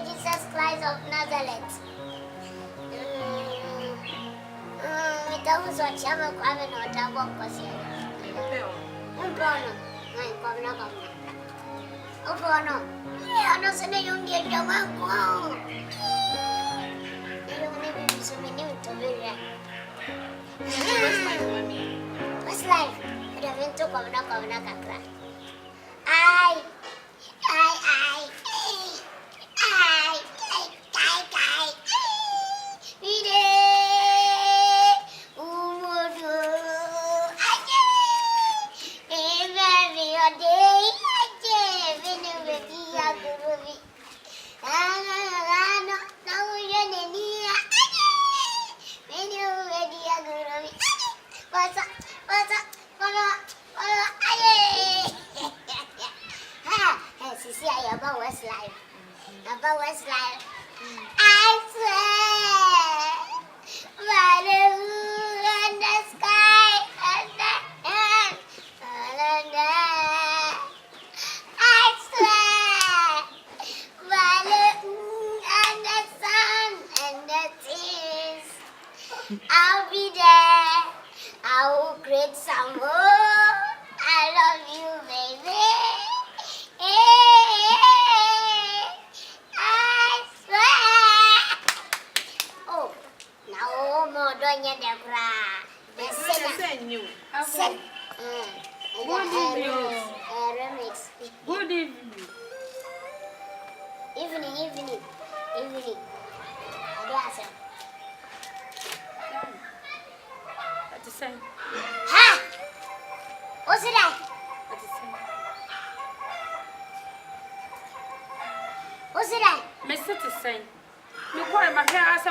Jesus Christ of Nazareth. Estamos achando que a menor está bom para ser. Pronto. Ai, como não. O pronto. Eu não sei nenhum dia de uma com. Eu não me vi menino também. What's life? Eu não tô como não kakra. Ai. About Westlife. I swear, by the moon and the sky and the earth, I swear, by the moon and the sun and the trees, I'll be there. I will create some more. I love you, baby. Doña Deborah. Remix. Good evening. Evening. What to say? Ha! What's that? What to say? What's that? Mr. to say. You call my hair as a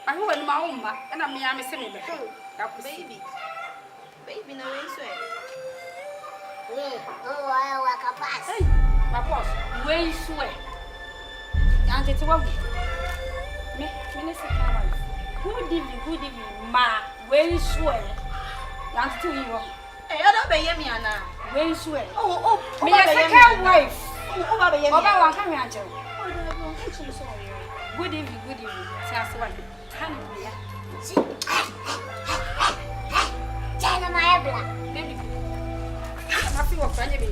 I know when my own and I'm a semi Baby. Baby, no way, swear. Me, oh, I walk a pass. Hey, my boss, where you swear? Aunt, it's what me, Minister Cameron. Good evening, ma, where you swear? Aunt, to you. Hey, I don't pay me, Anna. Where you swear? Oh, Me, a second wife. Oh, Baba, you Oba, one come here, Joe. Good evening, Sass one. China, my black. Baby, I feel a friend of me.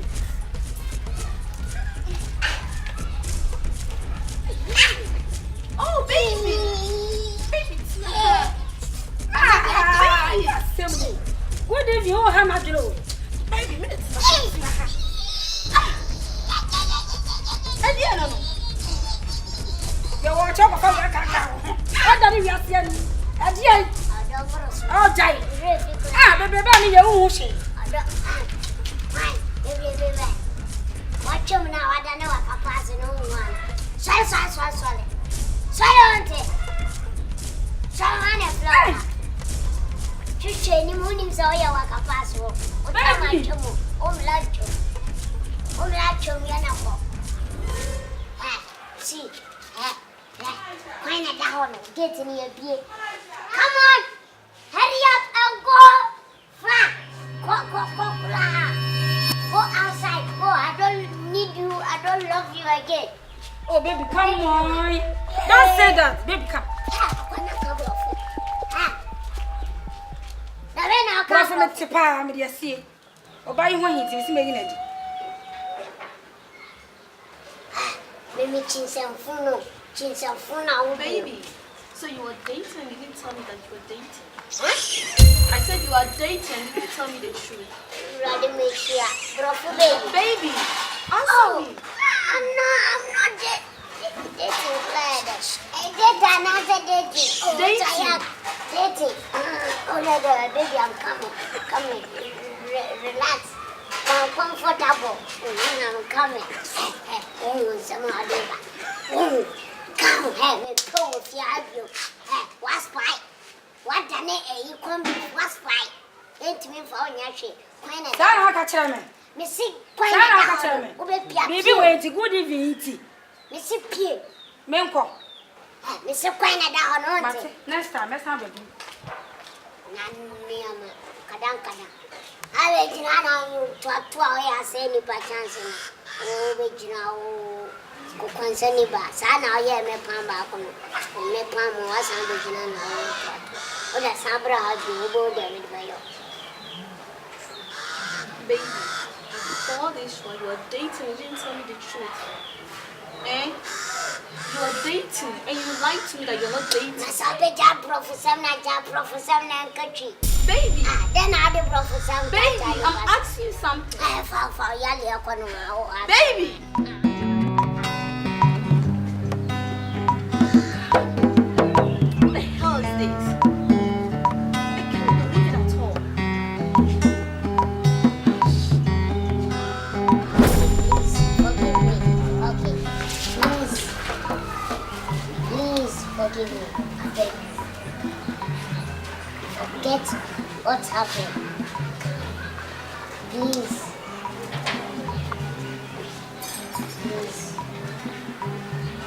Oh, baby. Baby, Assembly. Good evening, oh, how much you? baby, minutes. I didn't know. You want to talk about that cacao? What do you have to say? Adieu. Oh, die. Ah, baby, you won't say. Watch him now, I don't know what Papa's in one. Sorry. Auntie. Sorry, Flora. Chuche, ni morning, so ya wakapaso. Utama chumu, umlacho, yanako. See, when I down, get in your beer. Come on, hurry up and go. Go outside, go. I don't need you, I don't love you again. Oh, baby, come on. Don't say that. Baby, come. Prophet Tipa, me dear, see. Or buy one hit, is making it. Mimi Chinsanfuno, Baby, so you were dating and you didn't tell me that you were dating. Huh? I said you are dating and you didn't tell me the truth. Rather make sure, Prophet baby. Baby, answer me. I'm not dating Gladys. I did another dating. Dating. Oh, baby, I'm coming. Relax. I'm comfortable. I'm coming. Some other. Come, have me pull if you have you. What's fight? What done it? You come be what's fight? Ain't me for your shit. Sarah, catch me. Missy, Sarah, catch me. Baby, wait, good evening. Missy P. Menko. Missy Quina down on it. Next time, let's have it. Naniama, Kadam. I will not to our say any by chance. Oh, concerning Bass. I know you may palm back on me. Palm was under the other Sabra has been go there with my Baby, for all this while you are dating, you didn't tell me the truth. Eh? You are dating and you lied to me that you're not dating. Professor Nankachi. Baby, Then I the Professor. baby, I'm asking you something. I found for Yali. Baby! What the hell is this? I can't believe it at all. Forgive me. Okay. Please forgive me. Okay. Forget what's happened. Please.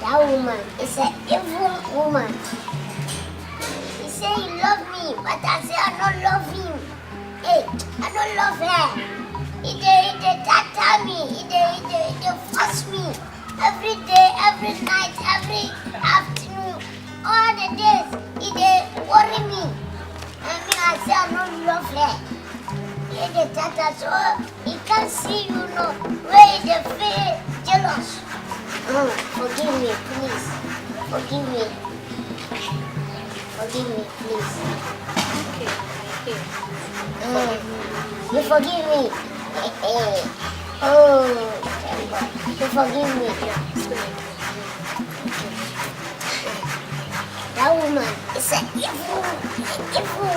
That woman is an evil woman. He said he loved me, but I said I don't love him. Hey, I don't love her. He tata me. He fuss me. Every day, every night, every afternoon. All the days, he worry me. I mean, I said I don't love her. He tata, so he can't see you know where he feel jealous. Forgive me, please. Forgive me. Forgive me, please. Okay. You forgive me. Oh, you forgive me. That woman is an evil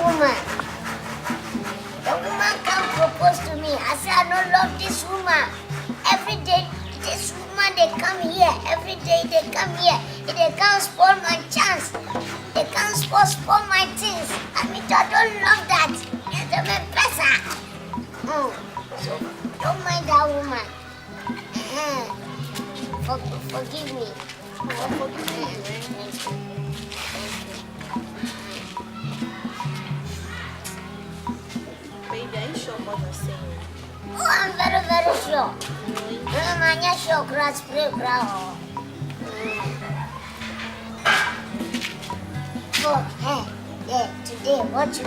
woman. The woman can propose to me. I say I don't love this woman. Every day, this woman they come here. Every day they come here. They can't spoil my chance. They can't spoil my things. I mean, I don't love that. It's a bit better. So, don't mind that woman. Forgive me. Baby, are you sure what you're saying? Oh, I'm very, very sure. Really? I'm not sure. Grass, spray, brown. Oh, hey, today, what you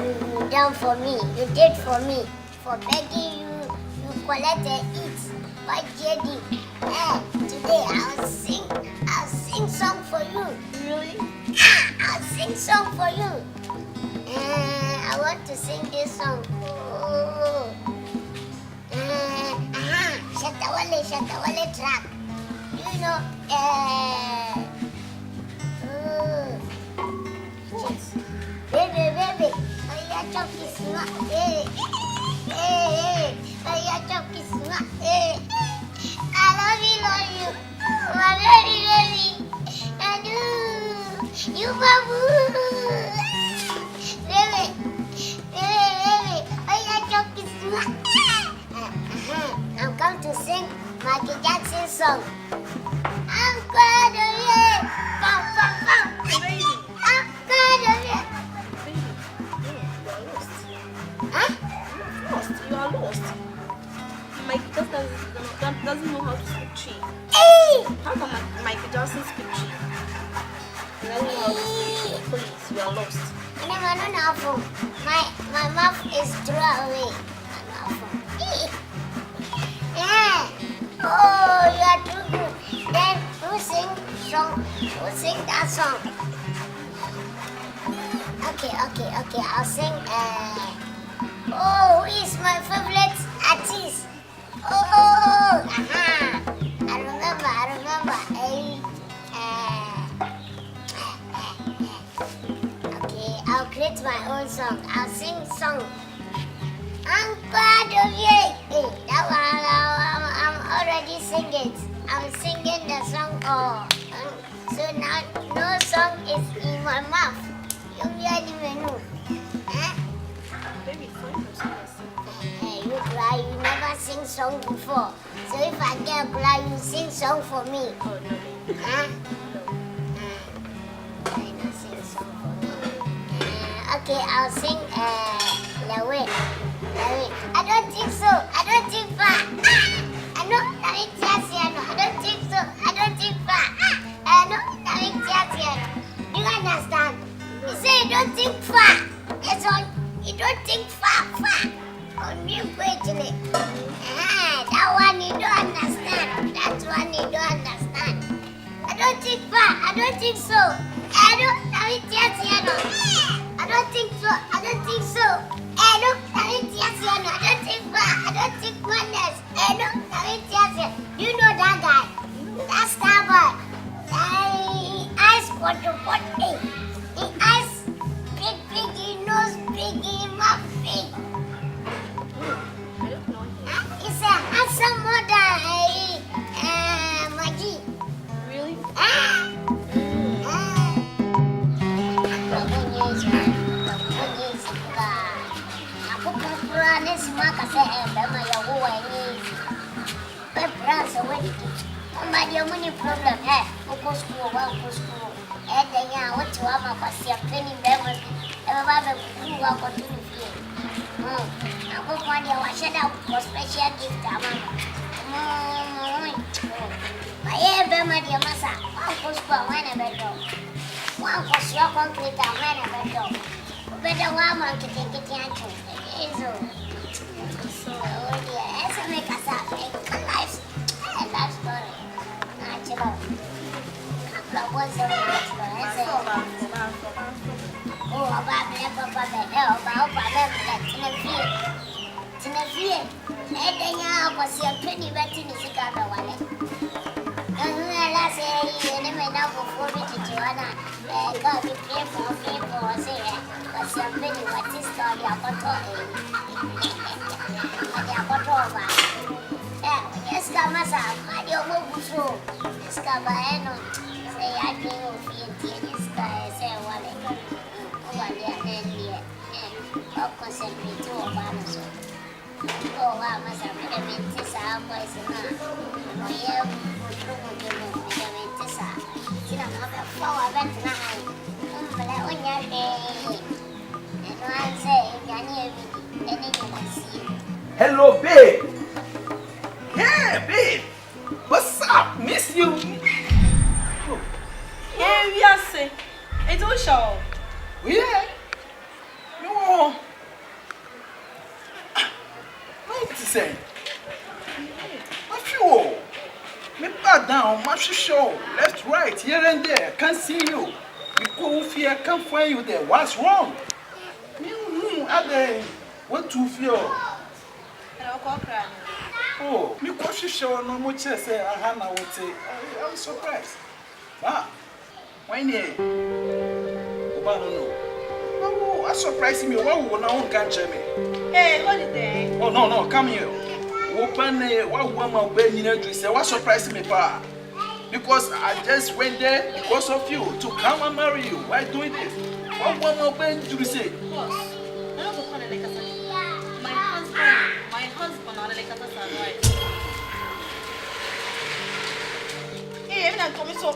done for me, you did for me, for begging you collect and eat. But JD, today I'll sing song for you. Really? I'll sing song for you. I want to sing this song. Oh. Shatawale track. You know, Baby, ayah coki semua. Ayah coki semua. I love you, my baby. Aduh, you babu. Baby, ayah coki semua. I'm come to sing Michael Jackson song. I'm proud of you. Pam, pam, pam. Baby. I'm proud of you. Baby, you are lost. Huh? You are lost. Mike doesn't know how to speak Chi. Hey! How can Michael Jackson speak Chi? He doesn't know how to speak Chi. Please, you are lost. I don't know. My mouth is thrown away. My mouth. Yeah. Oh, you are too good. Then who sing that song? Okay. I'll sing. Who is my favorite artist? Oh, I remember. Okay, I'll create my own song. I'll sing song. I'm proud of you. Hey, that one, I'm already singing. I'm singing the song. So now no song is in my mouth. You really know. Baby, find yourself a sing. Hey, you cry. You never sing song before. So if I get cry, you sing song for me. Oh, no, baby. Huh? No. I not sing song for me. Okay, I'll sing. Lewe. I don't think so. I don't think far. I know. I don't think so. I don't think far. I know. Do you understand? You say you don't think far. That's all. You don't think far. On you quickly. That one you don't understand. That one you don't understand. I don't think far. I don't think so. I don't think so. I don't think so. I don't think far. I don't think oneness. You know that guy? That star boy. Eyes pot. He eyes big, he nose big, he mouth big. I don't know him. He's a handsome mother, Maggie. Really? Somebody money problem, go school. And then I want to have a penny level. Everybody who are going to be. I go find you a shut up for special gift. My ever, my dear Massa, one for school, one a bedroom. One for your concrete, and one a bedroom. Better one to take it into. So, dear, as I make us up, make a life story. Natural. What's the oh, about me, Papa, in the field. And then I was your penny betting the cigar wallet. And when I say, you never know before me to Joanna, God be people, say, was your penny, what is story about all? Yes, Gamasa, I don't move so. This Gabaeno say, I think of it, this guy say, well, here. Of course, I'm going to Obama. Oh, wow, must have been a mintis. Our boys and I am mintis. See, I'm not a flower bent now. But I want your day. And I say, Danny, then you can see. Hello, babe. Yeah, babe. What's up? Miss you. Yeah, we are saying. It's all show. Yeah. No. What is it? What you? Me back down, my show. Left, right, here and there. Can't see you. You go fear, can't find you there. What's wrong? What to feel? Oh, me coffee show no much say I would say. I'm surprised. Ah, why ne? Oh, I surprised me. What would now catch me? Hey, holiday. Oh no, come here. Open what woman when you know say what surprised me pa? Because I just went there because of you to come and marry you. Why doing this? What woman when you say? Boss, I don't go like a my husband on like a right. Hey, I'm not coming so.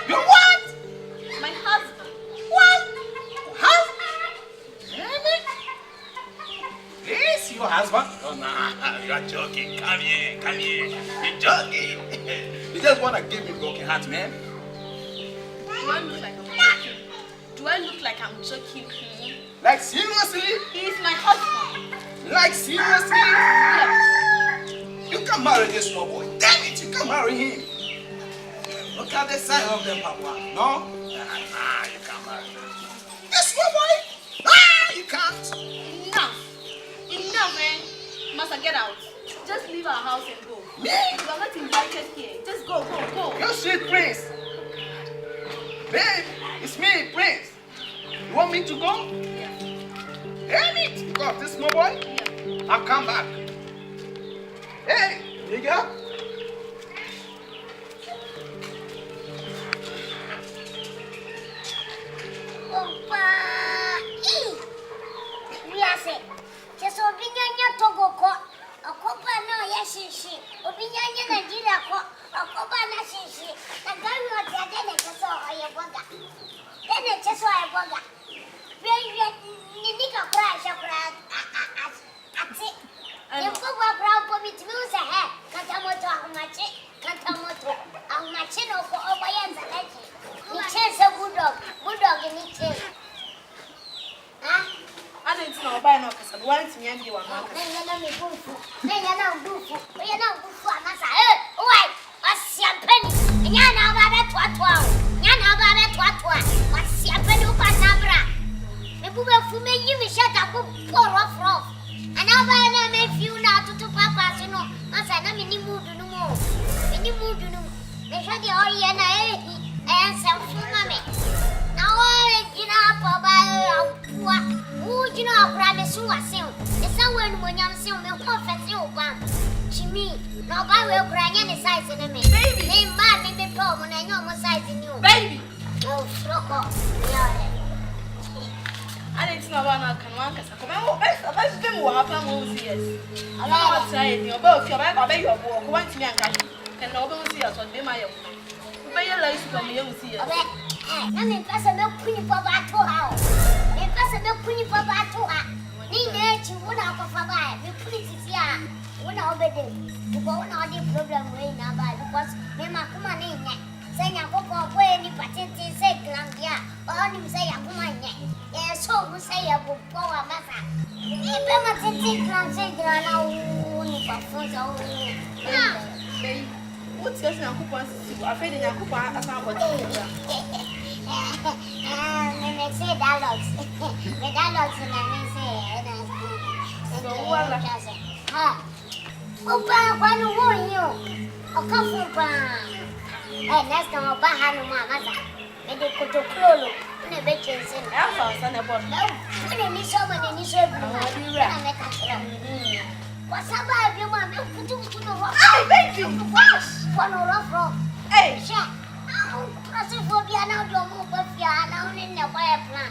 You what? My husband. What? Husband? This your husband? Oh nah, you are joking. Come here. You're joking. You just wanna give me broken heart, man. Do I look like I'm joking? Like seriously? He's my husband. Like seriously? Yes. You can marry this small boy. Damn it, you can marry him. Look at the side of them, Papa. No? Nah, you can't marry him. This small boy? Ah, you can't. Enough, man. Master, get out. Just leave our house and go. Me? You are not invited here. Just go. You sweet prince. Babe, it's me, Prince. You want me to go? Yeah. Damn it, you got this small boy? Yeah. I'll come back. Hey, nigga. Opa! We are saying, just Obinya Togo, a copa no yashishi, Obinya Nigeria, a copa nashishi, a gun was a dennet or a boga. Then it just saw a boga. Nika crash a crack at it. You go brown for me to lose a hair, Katamoto, how much for Obayan's a legend. He chased a bulldog in each case. I didn't know by no because I wanted to meet you on my Then you're not bufu. Then you're not bufu. You're not bufu. Why? What's your penny? And you're not about that what? You're not about that what? What's your penny? Panabra. The boober for me, you will shut up, poor off. And now I may feel now to Papa, you know. I said, I'm in the mood no more. In the mood, you know. They shut the Oriana and some mommy. Now I get up about you know, I promise you a soon. It's someone when I'm seeing me perfect you one. Jimmy, nobody will cry any size in me. Baby, they mad me before when I know more size in you. Baby, oh, fuck off. Yeah. I didn't know about now. Can one cast a comment? Best thing will happen most years. I don't know what to say. You're both your bag, obey your book. One to me and catch. Can nobody see us or be my own? Obey your life from me, you see us. Let me pass a milk queen for that to house. They pass a milk queen for that to her. Need that you would have for five. You put it here. When I'll be there. To go on all the problem way now, because me, my command in it. Say, I go for where any patente say, Glandia, or only say, I come in it. Yes, so who say I will go a matter. Even my tinting clan say, I know only for phones only. Baby, what's your coupon? I'm afraid your coupon. I can't watch it. Me say dialogues. Me dialogues na me say. So wala. Opa, kwanu wo yo. Okafu pa. Next time oba hanu mama sa. Me de kotoklolo. Na be chense. I found son about No. When ni so ma ni so bi. Na me ka kira. Wasaba bi ma me kutu no ro. Hey, baby. Wash. Kwanu ro. Hey, Sha. Prasiphobia now do mo ba fia na oni na kwa plan.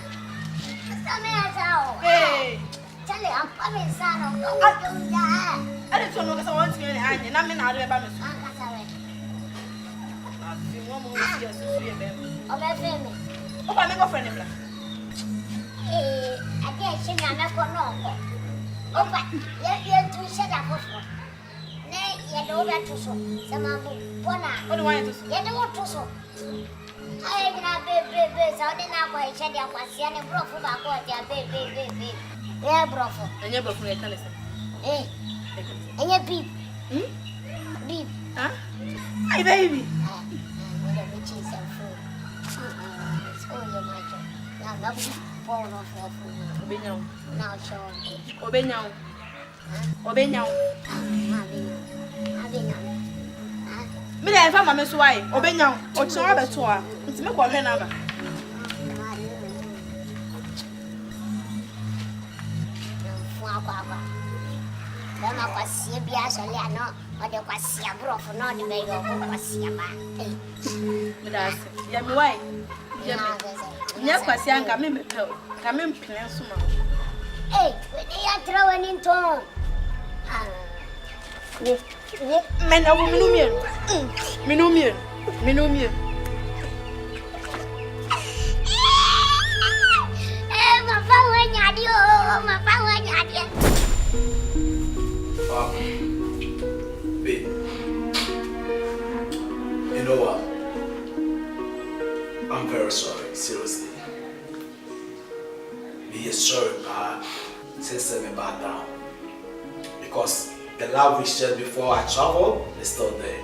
Hey. Charlie, I'm coming, son. I I didn't know because I want to be an onion. I'm in out of my don't I've seen one more year to see them. Oh, my family. Oh, I make a friend. I guess you're not going to know. Oh, but you're too shut up. Nay, you know that to so. Some of What do I want to say? you know to so. I ain't not baby, so I didn't know I said I was young and broke about what you're baby. Yeah, bro. And you're both from your tennis. Eh, and your beep. Beep. Huh? Hi, baby. Whatever cheese and food. It's all your matter. Now, not fall off your food. Obenyao. Now, show. Obenyao. Obenyao. Me dey fa mama so why? Obenyao. O tun wa beto a. Nti me ko hwe na ba. Dama kwasia bia so le ano o de kwasia brofo no de be yo kwasia ba Me da se. Ya me why? Ya me. Nya kwasi anka me mepel. Ka me mpene so ma. eh we dey atra wani nton Me na wo minu mien. Minu mien. Minu mien. ma fa wanya dio ma fa wanya dio Babe, you know what? I'm very sorry, seriously. Be sorry, but since I'm back down. Because the love we shared before I traveled is still there.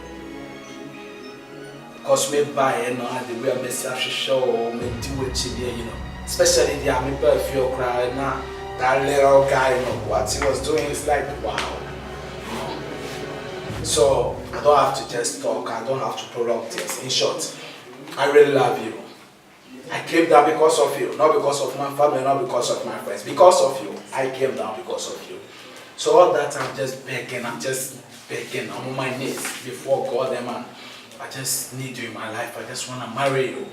Because me buy and the way I miss show, me do it, you know. Especially the army feel crying now. That little guy, you know, what he was doing is like, wow. So I don't have to just talk, I don't have to prolong things. In short, I really love you. I came down because of you, not because of my family, not because of my friends. Because of you, I came down because of you. So all that I'm just begging, I'm on my knees before God and man. I just need you in my life, I just want to marry you.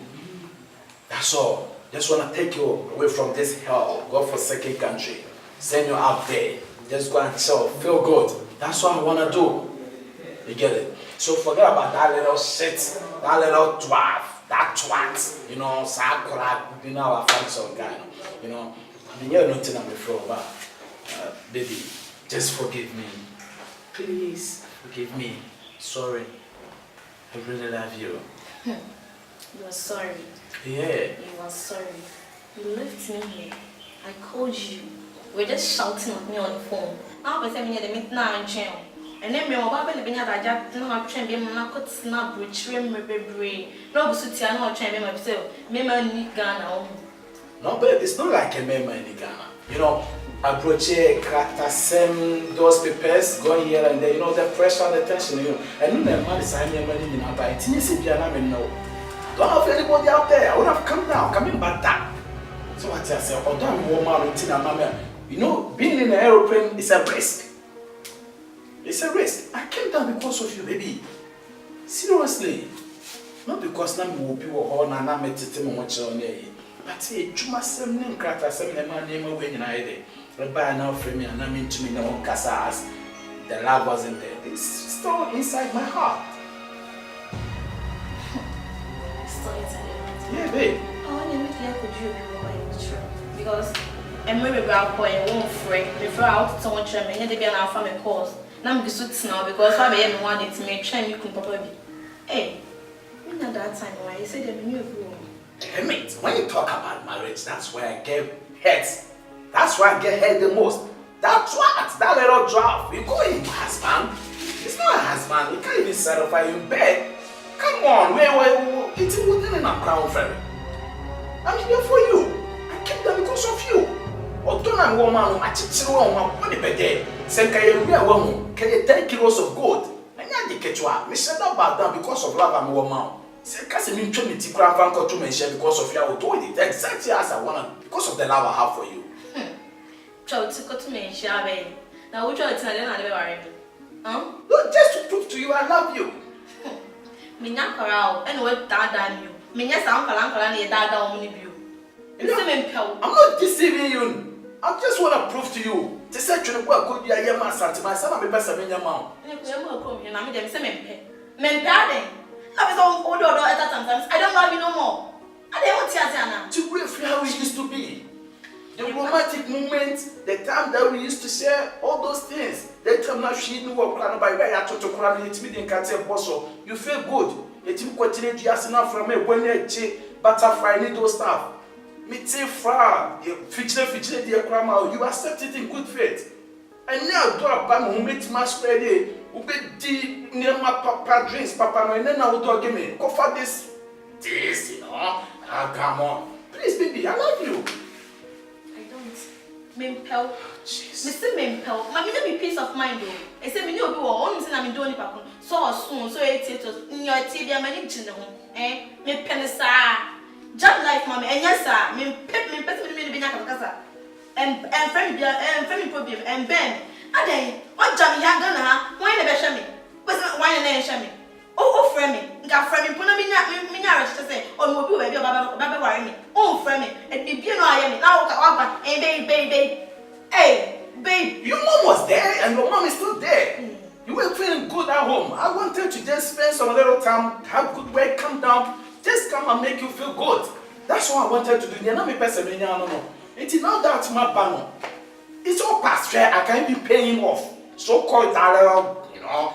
That's all. Just want to take you away from this hell, God-forsaken country. Send you out there, just go and chill, feel good. That's what I want to do. You get it? So forget about that little shit, that little dwarf, that twat, you know, Sakura, you know, our friends guy, you know. I mean, you're not in before, but baby, just forgive me. Please, forgive me. Sorry. I really love you. You are sorry. Yeah. You are sorry. You left me here. I called you. You were just shouting at me on the phone. I was saying the meet now and channel. And then me and my baby being at that no I'm trying to be my coat snap which rim baby. No suit I know trying to be myself. Me man need Ghana. No, but it's not like a memo in Ghana. You know, approach a kratasem, those papers going here and there, you know, the pressure, the tension, you know. And then man is signing money in our buy. It's easy to know. Don't have anybody out there. I would have come down, coming back down. So what I say, oh, damn woman, you know, being in an aeroplane is a risk. It's a risk. I came down because of you, baby. Seriously. Not because I'm whooping or I'm meditating much on there. But hey, you must send me crackers, send me my name away in either. But by now, for me, and I'm into me no casas. The love wasn't there. It's still inside my heart. Still inside. Yeah, babe. I want to meet you because I'm maybe about boy and won't free before I out to someone try me. They be an alpha me calls. Now I'm just now because I be me wanted to make sure you can papa be. Hey, when at that time why you said they knew you. Hey, mate, when you talk about marriage, that's where I get hurt. That's where I get hurt the most. That twat, that little draft, you call him husband. It's not a husband. You can't even satisfy you in bed. Come on, wait, it's within a crown ferry. I'm here for you. I came there because of you. Although I'm woman, I teach you one money per day. Say, can you be a woman? Can you 10 kilos of gold? And you get you out. Me said not bad down because of love I'm a woman. Say, can't you tell me to grab and cut to mention because of you? I will do it exactly as I want because of the love I have for you. Try to cut to mention, baby. Now, which are the time I never worry me? Huh? No, just to prove to you I love you. Me not corral, and what dad damn you. Me yes, uncle and your dad down on you. I'm not deceiving you. I just want to prove to you. To say you know could be a young man, my son, I'm best in your mouth. I don't love you no more. I don't want to brief how we used to be. The romantic moments, the time that we used to share, all those things. The time now she knew what plan by way to cry it me can't say bosso. You feel good. It will continue just enough from me when you butterfly need those stuff. Me say fra, feature dear grandma, you accept it in good faith. And now do a bam who makes my spread who be deep near my papa drinks, papa, and then I will do give me. Go for this, you know. Ah, come on. Please, baby, I love you. Mimpel. Mr. Mimpel, my me peace of mind though. I said me no be one thing I'm doing it so soon, so it's in your TV I'm managing eh? Me penisa. Job life, mommy, and yes, sir. Me pet me be casa. And friend problem and Ben. And then what job you have done, huh? Why never show me? Wasn't why and show me? Oh, friend me. Got friend me, put me to say, or will be a baby worry me. Oh, friend me, and be no I am now, and baby. Hey, babe. Your mom was there and your mom is still there. You were feeling good at home. I wanted to just spend some little time, have good work, come down, just come and make you feel good. That's what I wanted to do. You're not me person, no. It's not that my banner. It's all past fair. I can't be paying off. So called that.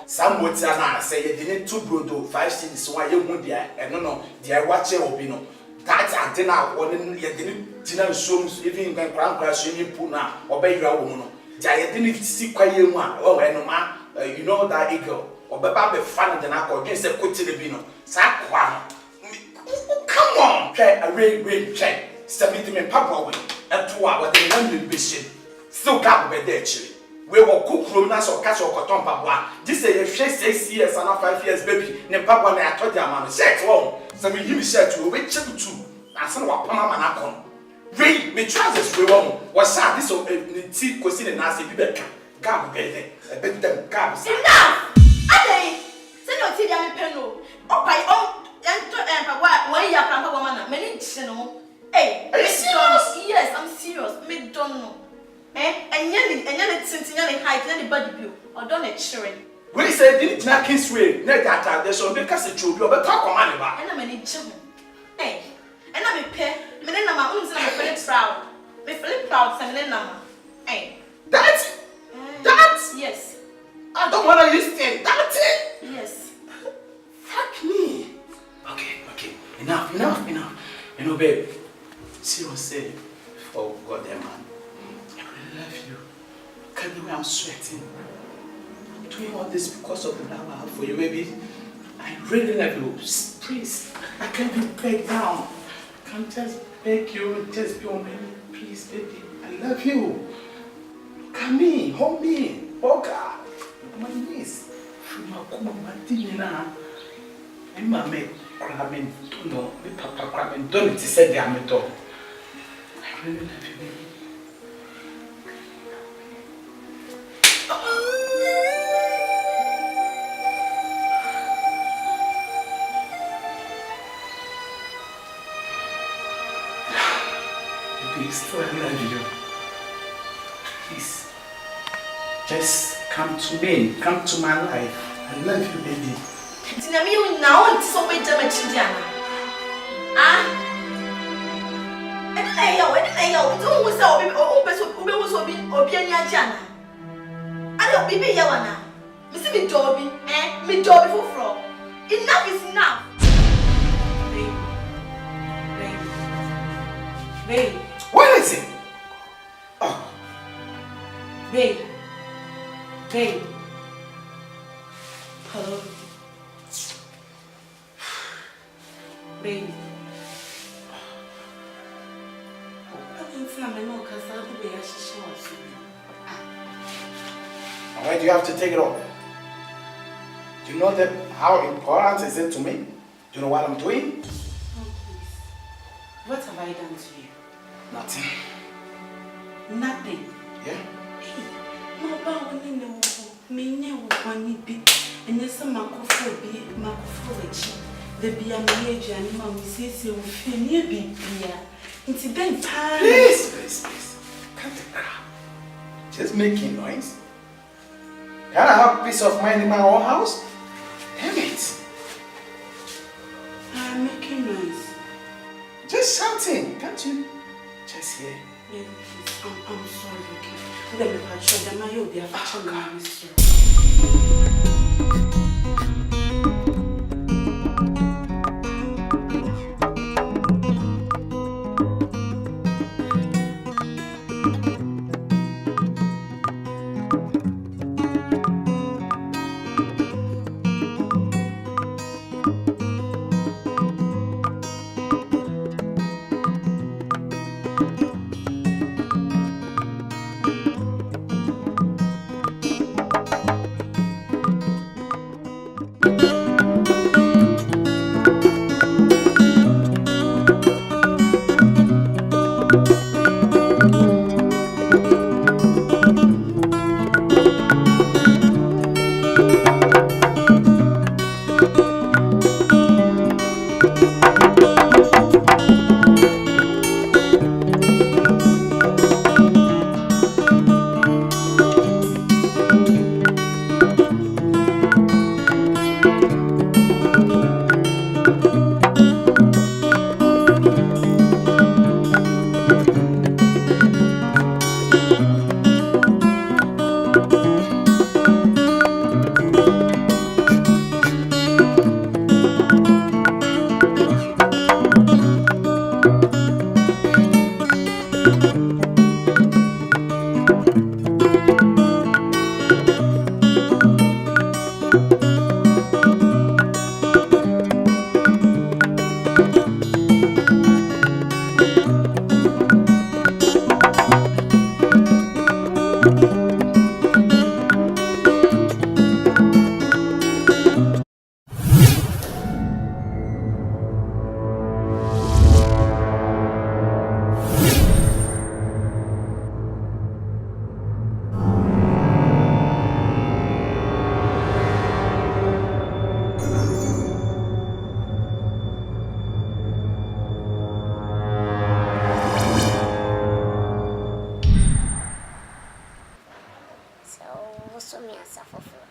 Some would say you didn't too brutal 5 cents why you won't there and no, dear watcher will be no. That's a dinner or you didn't dinner shows even in Grand Crash in Puna or by your woman. I didn't see quiet one or no man, you know that eagle or Baba fun than I could just quit to the vino. Sakwa. Come on, try a rain check. Submit me Papa way and 2 hours the London bishop. Still got by there, chili. We will cook room or catch or cotton papa. This is a 6 years and 5 years baby. Ne papa and I told your man, set wrong. So we give me set to wait check too. I said what Pama Manacon. Ray, me trousers we won. Was sad this of the tea cuisine and nasty people. Gab baby, a bit them gabs. Enough! Ade! Send your tea down penno. Oh, by all and papa, when you are Papa woman, many channel. Hey, are you serious? Yes, I'm serious. Me don't know. And yelling since yelling height, and the body view, or don't let children. We said, didn't not kiss way, net that there's so because the truth, but talk on money back. And I'm an children. Hey, and I'm a pair, men and my own son, I'm very proud. Me feel proud, and then I'm hey. That? Yes. I don't want to listen. That's it? Yes. Fuck me. Okay. Enough. You know, babe, seriously, for God, man. I love you. Can you I'm sweating? I'm doing all this because of the love I have for you, baby. I really love you. Please, I can't be begged down. I can't just beg you, just be on me. Please, baby, I love you. Look at me, hold me. Boga. My niece. From my dinner. I'm my cramming. Don't know. My papa cramming. Don't say they are my dog. I really love you, baby. Still, I love you. Please, just come to me, come to my life. I love you, baby. Tinami now it's so much damage to Diana. Ah? I don't know. Don't was or be a Jana. I don't be Yawana. Miss me Dobby, me Dobby for fraud. Enough is enough. Babe. What is it? Oh. Babe. Hello. Babe. Why do you have to take it off? Do you know that how important is it to me? Do you know what I'm doing? Oh, please. What have I done to you? Nothing. Nothing. Yeah? No, but when you know, me never want to and yes, some Macopho, the be a age and mammy says you feel near be It's then fine. Please. Cut the crap. Just making noise. Can I have peace of mind in my own house? Damn it. I'm making noise. Just shouting, can't you? Just hear. Yeah, I'm sorry, okay. Let me patch you. Then you'll be a fashion minister. So me and suffer for.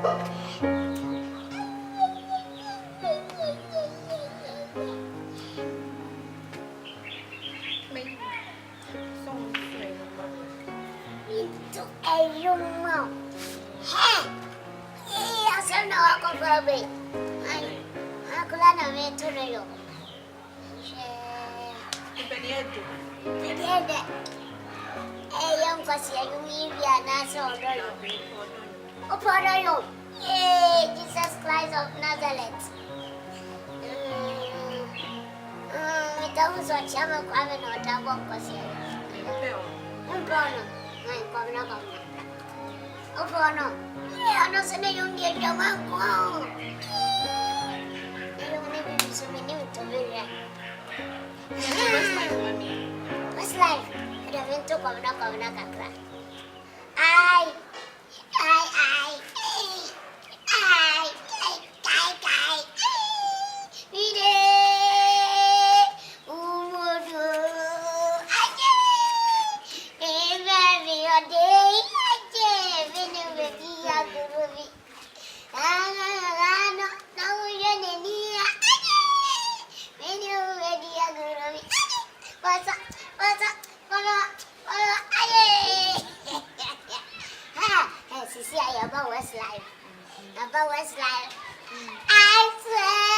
Into a young mouth. Hey! Yes, I know I go for a bit. I could not have been to the young. Young Cassia, you mean we are not so good. Oh, for you. Yay, Jesus Christ of Nazareth. Itaú só chama quando não tá bom com você. Pano, não como não como. O pano, eu não sei nem onde é que eu vou. Eu nem vi isso menino to be there. What's life? Eu vim tu como não kakra. Ai. About Westlife. I swear.